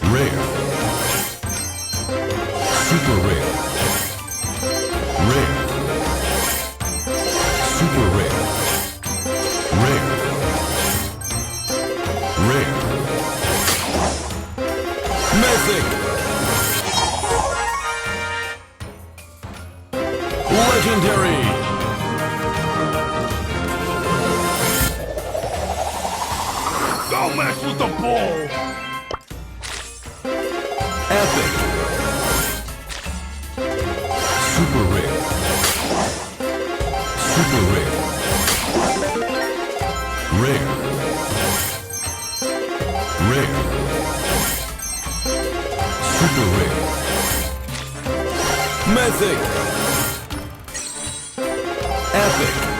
Rare. Super rare. Rare. Super rare. Rare. Rare. Mythic. Legendary. Don't mess with the ball! Epic. Super rare. Super rare. Rare. Rare. Super rare. Mythic. Epic.